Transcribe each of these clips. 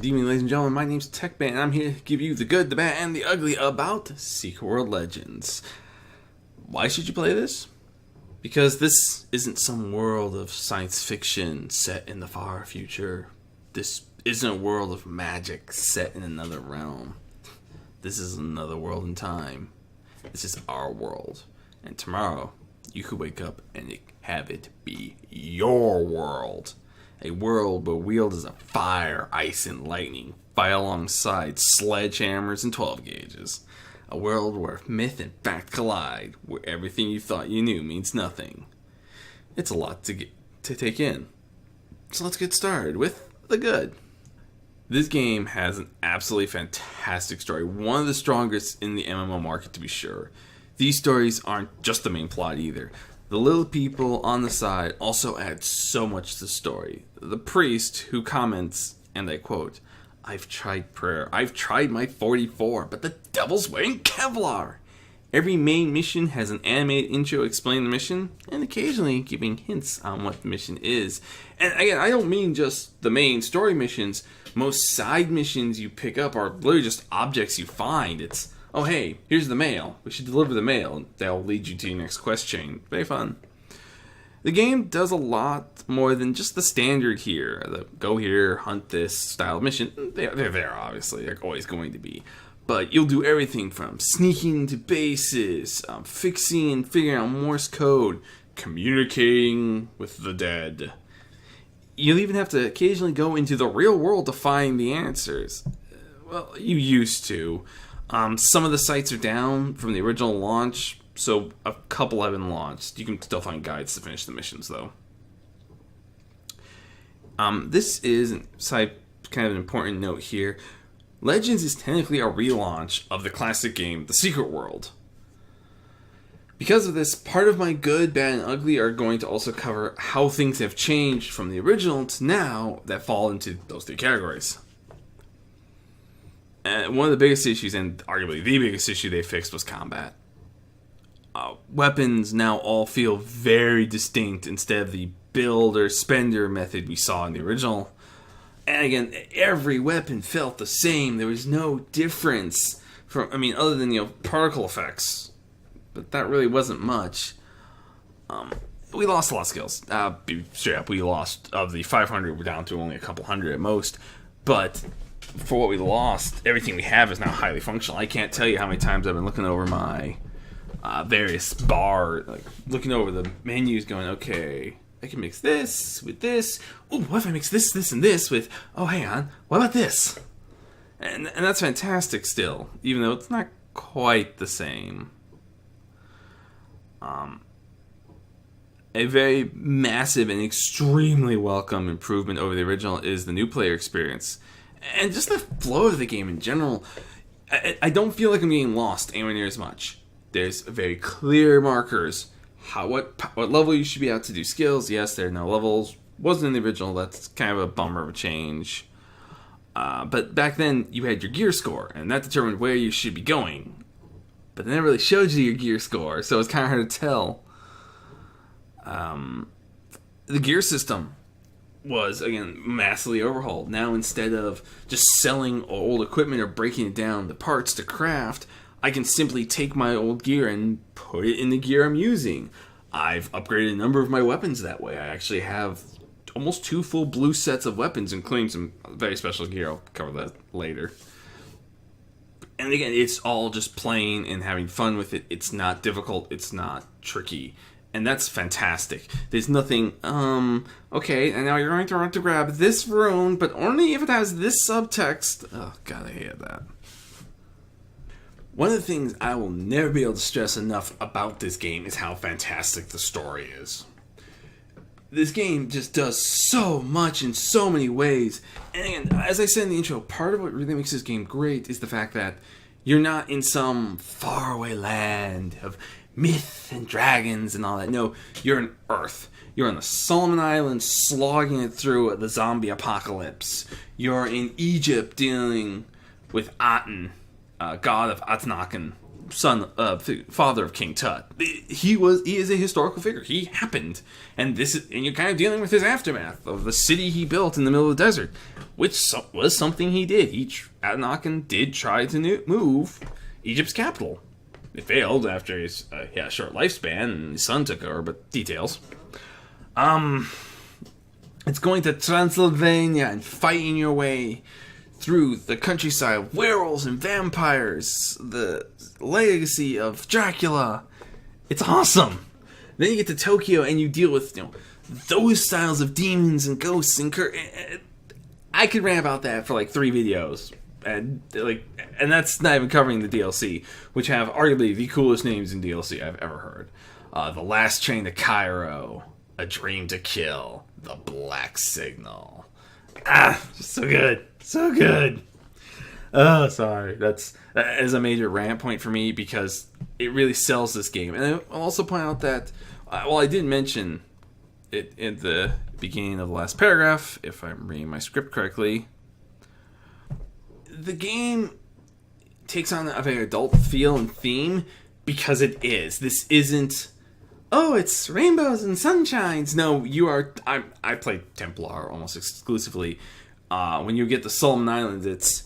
Good evening, ladies and gentlemen. My name's TechBan, and I'm here to give you the good, the bad, and the ugly about Secret World Legends. Why should you play this? Because this isn't some world of science fiction set in the far future. This isn't a world of magic set in another realm. This is another world in time. This is our world. And tomorrow, you could wake up and have it be your world. A world where wielders of fire, ice, and lightning fight alongside sledgehammers and 12 gauges. A world where myth and fact collide, where everything you thought you knew means nothing. It's a lot to take in. So let's get started with the good. This game has an absolutely fantastic story, one of the strongest in the MMO market to be sure. These stories aren't just the main plot either. The little people on the side also add so much to the story. The priest who comments, and I quote, "I've tried prayer, I've tried my 44, but the devil's wearing Kevlar." Every main mission has an animated intro explaining the mission, and occasionally giving hints on what the mission is. And again, I don't mean just the main story missions. Most side missions you pick up are literally just objects you find. It's, oh hey, here's the mail. We should deliver the mail. That'll lead you to your next quest chain. Very fun. The game does a lot more than just the standard here. The go here, hunt this style of mission. They're there, obviously. They're always going to be. But you'll do everything from sneaking into bases, fixing and figuring out Morse code, communicating with the dead. You'll even have to occasionally go into the real world to find the answers. Well, you used to. Some of the sites are down from the original launch, so a couple have been launched. You can still find guides to finish the missions, though. This is kind of an important note here. Legends is technically a relaunch of the classic game, The Secret World. Because of this, part of my good, bad, and ugly are going to also cover how things have changed from the original to now that fall into those three categories. One of the biggest issues, and arguably the biggest issue they fixed, was combat. Weapons now all feel very distinct instead of the build or spender method we saw in the original. And again, every weapon felt the same. There was no difference other than, particle effects. But that really wasn't much. We lost a lot of skills. Be straight up, we lost, of the 500, we're down to only a couple hundred at most. But for what we lost, everything we have is now highly functional. I can't tell you how many times I've been looking over my various looking over the menus going, okay, I can mix this with this. Oh, what if I mix this, this, and this with, oh, hang on, what about this? And that's fantastic still, even though it's not quite the same. A very massive and extremely welcome improvement over the original is the new player experience. And just the flow of the game in general. I don't feel like I'm getting lost anywhere near as much. There's very clear markers. What level you should be at to do skills. Yes, there are no levels. Wasn't in the original. That's kind of a bummer of a change. But back then, you had your gear score, and that determined where you should be going. But they never really showed you your gear score, so it's kind of hard to tell. The gear system was, again, massively overhauled. Now, instead of just selling old equipment or breaking it down the parts to craft, I can simply take my old gear and put it in the gear I'm using. I've upgraded a number of my weapons that way. I actually have almost 2 full blue sets of weapons, including some very special gear. I'll cover that later. And again, it's all just playing and having fun with it. It's not difficult. It's not tricky. And that's fantastic. There's nothing, okay, and now you're going to want to grab this rune, but only if it has this subtext. Oh, God, I hate that. One of the things I will never be able to stress enough about this game is how fantastic the story is. This game just does so much in so many ways. And as I said in the intro, part of what really makes this game great is the fact that you're not in some faraway land of myth and dragons and all that. No, you're in Earth. You're on the Solomon Islands slogging it through the zombie apocalypse. You're in Egypt dealing with Aten, god of Atanakan, father of King Tut. He is a historical figure. He happened, and you're kind of dealing with his aftermath of the city he built in the middle of the desert, which was something he did. Akhenaten did try to move Egypt's capital. It failed after his short lifespan, and his son took over. But details. It's going to Transylvania and fighting your way through the countryside, werewolves and vampires, the legacy of Dracula. It's awesome. Then you get to Tokyo and you deal with those styles of demons and ghosts and I could rant about that for like 3 videos, and that's not even covering the DLC, which have arguably the coolest names in DLC I've ever heard. The Last Train to Cairo, A Dream to Kill, The Black Signal. Just so good. So good. Oh, sorry. That is a major rant point for me because it really sells this game. And I'll also point out that, while I didn't mention it in the beginning of the last paragraph, if I'm reading my script correctly, the game takes on a very adult feel and theme because it is. This isn't, oh, it's rainbows and sunshines. No, I play Templar almost exclusively. When you get to Solomon Islands,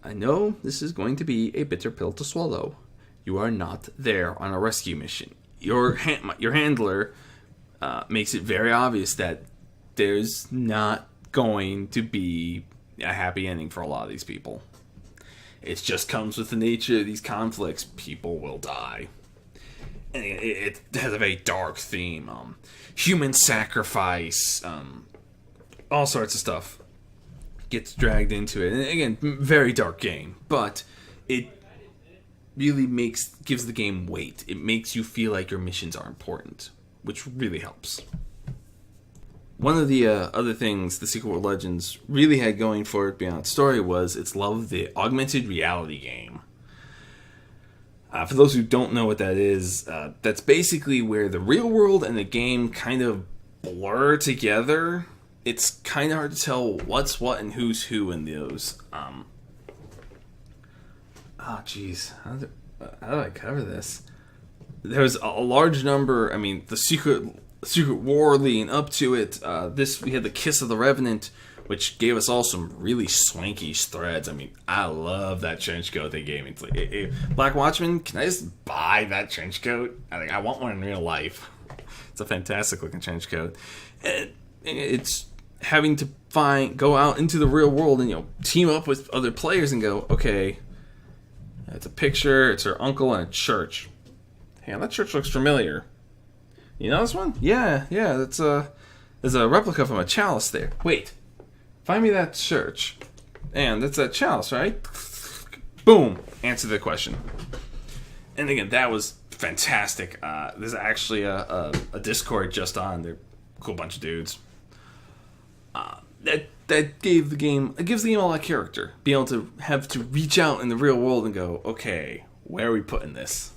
I know this is going to be a bitter pill to swallow. You are not there on a rescue mission. Your handler makes it very obvious that there's not going to be a happy ending for a lot of these people. It just comes with the nature of these conflicts. People will die. And it has a very dark theme. Human sacrifice. All sorts of stuff gets dragged into it. And again, very dark game. But it really gives the game weight. It makes you feel like your missions are important, which really helps. One of the other things the Secret World Legends really had going for it beyond story was its love of the augmented reality game. For those who don't know what that is, that's basically where the real world and the game kind of blur together. It's kind of hard to tell what's what and who's who in those. How do I cover this? There's a large number. I mean, the Secret War leading up to it. We had the Kiss of the Revenant, which gave us all some really swanky threads. I mean, I love that trench coat they gave me. It's like, Black Watchman, can I just buy that trench coat? I want one in real life. It's a fantastic looking trench coat. And it's having to go out into the real world and team up with other players and go, okay, it's a picture, it's her uncle in a church. Hey, that church looks familiar. You know this one? Yeah, there's a replica from a chalice there. Wait, find me that church. And that's that chalice, right? Boom, answer the question. And again, that was fantastic. There's actually a Discord just on. They're a cool bunch of dudes. That gives the game a lot of character. Be able to have to reach out in the real world and go, okay, where are we putting this?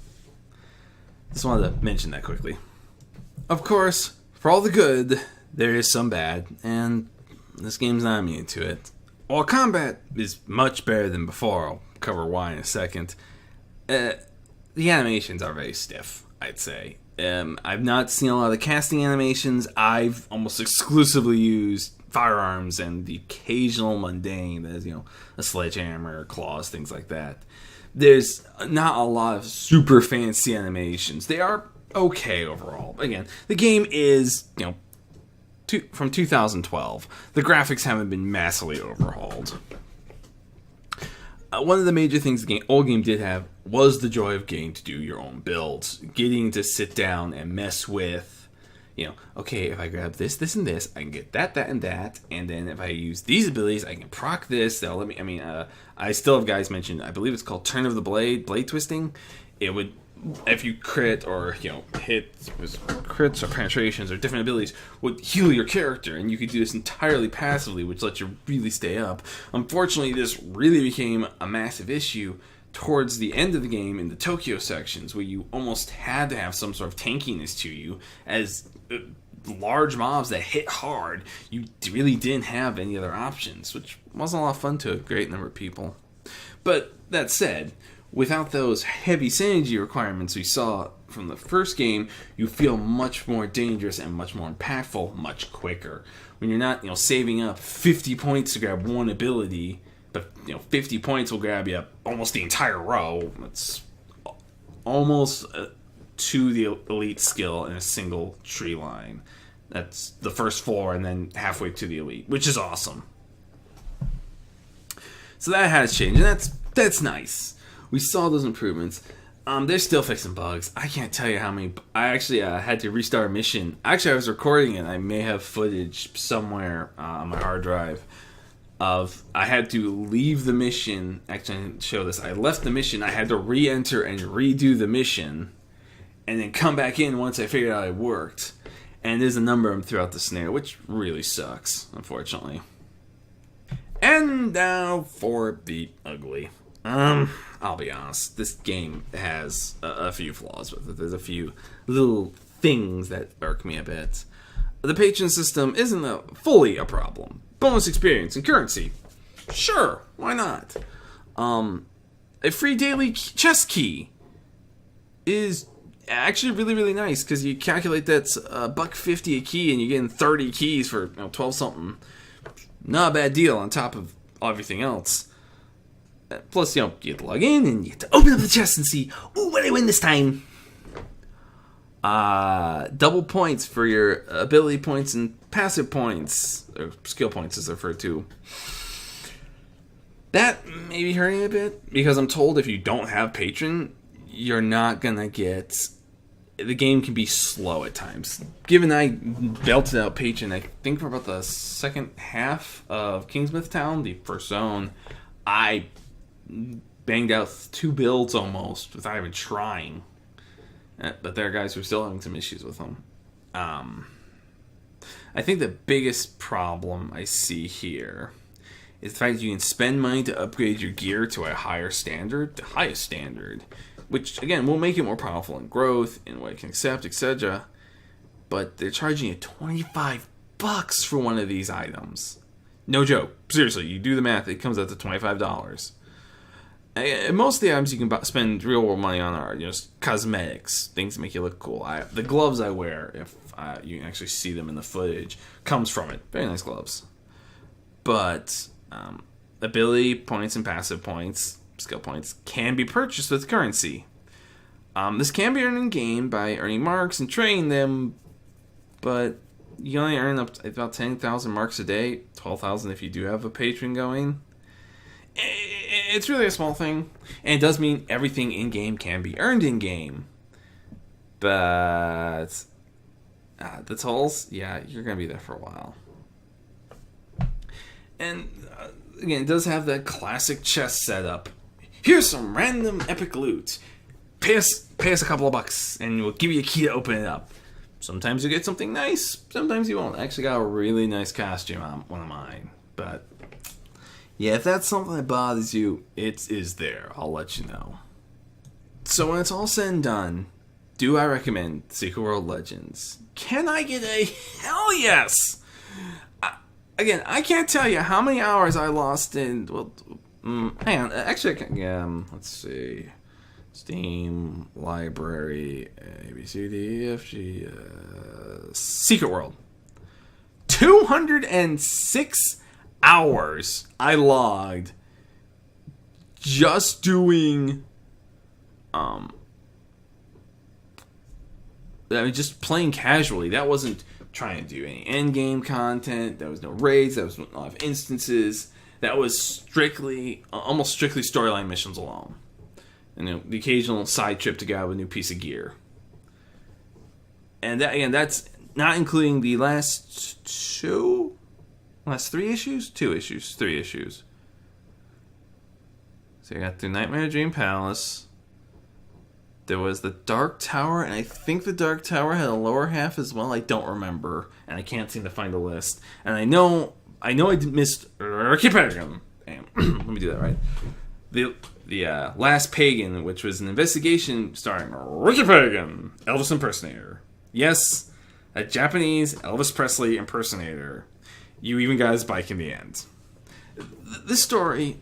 Just wanted to mention that quickly. Of course, for all the good, there is some bad, and this game's not immune to it. While combat is much better than before, I'll cover why in a second, the animations are very stiff, I'd say. I've not seen a lot of the casting animations. I've almost exclusively used firearms and the occasional mundane, that is, a sledgehammer, claws, things like that. There's not a lot of super fancy animations. They are okay overall. Again, the game is, from 2012. The graphics haven't been massively overhauled. One of the major things the old game did have was the joy of getting to do your own builds. Getting to sit down and mess with, okay, if I grab this, this, and this, I can get that, and that, and then if I use these abilities, I can proc this. That'll let me, I still have guys mentioned, I believe it's called Turn of the Blade twisting. It would, if you crit or, hit crits or penetrations or different abilities, would heal your character, and you could do this entirely passively, which lets you really stay up. Unfortunately, this really became a massive issue towards the end of the game in the Tokyo sections, where you almost had to have some sort of tankiness to you, as large mobs that hit hard, you really didn't have any other options, which wasn't a lot of fun to a great number of people. But that said, without those heavy synergy requirements we saw from the first game, you feel much more dangerous and much more impactful much quicker. When you're not, saving up 50 points to grab one ability, but 50 points will grab you almost the entire row. That's almost to the elite skill in a single tree line. That's the first floor and then halfway to the elite, which is awesome. So that has changed, and that's nice. We saw those improvements. They're still fixing bugs. I can't tell you how many. I actually had to restart a mission. Actually, I was recording it. I may have footage somewhere on my hard drive of I had to leave the mission. Actually, I didn't show this. I left the mission. I had to re-enter and redo the mission, and then come back in once I figured out it worked. And there's a number of them throughout the scenario, which really sucks, unfortunately. And now for the ugly. I'll be honest, this game has a few flaws with it. There's a few little things that irk me a bit. The patron system isn't fully a problem. Bonus experience and currency. Sure, why not? A free daily chest key is actually really, really nice because you calculate that's $1.50 a key and you're getting 30 keys for 12 something. Not a bad deal on top of everything else. Plus, you have to log in and you have to open up the chest and see, ooh, what did I win this time? Double points for your ability points and passive points, or skill points as they're referred to. That may be hurting a bit, because I'm told if you don't have patron, you're not gonna get... The game can be slow at times. Given I belted out patron, I think for about the second half of Kingsmouth Town, the first zone, I banged out 2 builds almost without even trying. But there are guys who are still having some issues with them. I think the biggest problem I see here is the fact that you can spend money to upgrade your gear to a higher standard, the highest standard, which again will make it more powerful in growth, in what it can accept, etc. But they're charging you $25 for one of these items. No joke. Seriously, you do the math, it comes out to $25. And most of the items you can spend real world money on are cosmetics, things that make you look cool. The gloves I wear, if you can actually see them in the footage, comes from it. Very nice gloves. But ability points and passive points, skill points, can be purchased with currency. This can be earned in game by earning marks and trading them, but you only earn up about 10,000 marks a day, 12,000 if you do have a patron going. It's really a small thing, and it does mean everything in-game can be earned in-game. But the tolls, yeah, you're going to be there for a while. And again, it does have that classic chest setup. Here's some random epic loot. Pay us a couple of bucks, and we'll give you a key to open it up. Sometimes you get something nice, sometimes you won't. I actually got a really nice costume on one of mine, but... yeah, if that's something that bothers you, it is there. I'll let you know. So when it's all said and done, do I recommend Secret World Legends? Can I get a hell yes? Again, I can't tell you how many hours I lost in... well, hang on. Actually, let's see. Steam, library, A, B, C, D, E, F, G... Secret World. 206 hours I logged just doing just playing casually. That wasn't trying to do any end game content. There was no raids. There was no live instances. That was almost strictly storyline missions alone, and the occasional side trip to grab a new piece of gear. And that, again, that's not including the last 3 issues? 2 issues. 3 issues. So I got the Nightmare Dream Palace. There was the Dark Tower, and I think the Dark Tower had a lower half as well. I don't remember, and I can't seem to find the list. And I know I missed Ricky Pagan. Damn, let me do that right. The Last Pagan, which was an investigation starring Ricky Pagan, Elvis impersonator. Yes, a Japanese Elvis Presley impersonator. You even got his bike in the end. This story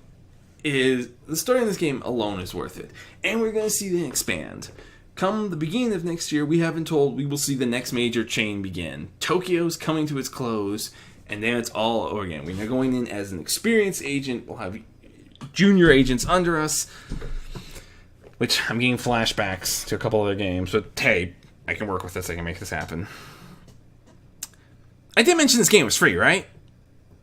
is the story in this game alone is worth it, and we're going to see them expand. Come the beginning of next year, we have been told we will see the next major chain begin. Tokyo's coming to its close, and then it's all over again. We're going in as an experienced agent. We'll have junior agents under us, which I'm getting flashbacks to a couple other games, but hey, I can work with this. I can make this happen. I did mention this game was free, right?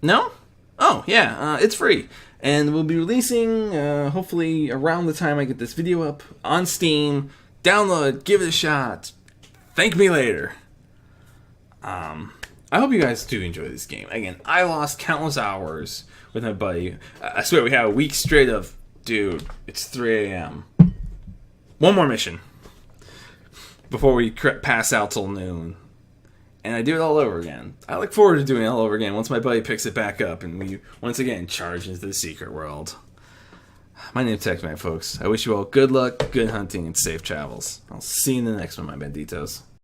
No? Oh, yeah, it's free. And we'll be releasing, hopefully, around the time I get this video up, on Steam. Download, give it a shot. Thank me later. I hope you guys do enjoy this game. Again, I lost countless hours with my buddy. I swear we had a week straight of, dude, it's 3 a.m. One more mission before we pass out till noon. And I do it all over again. I look forward to doing it all over again once my buddy picks it back up and we once again charge into the secret world. My name's TechMan, folks. I wish you all good luck, good hunting, and safe travels. I'll see you in the next one, my banditos.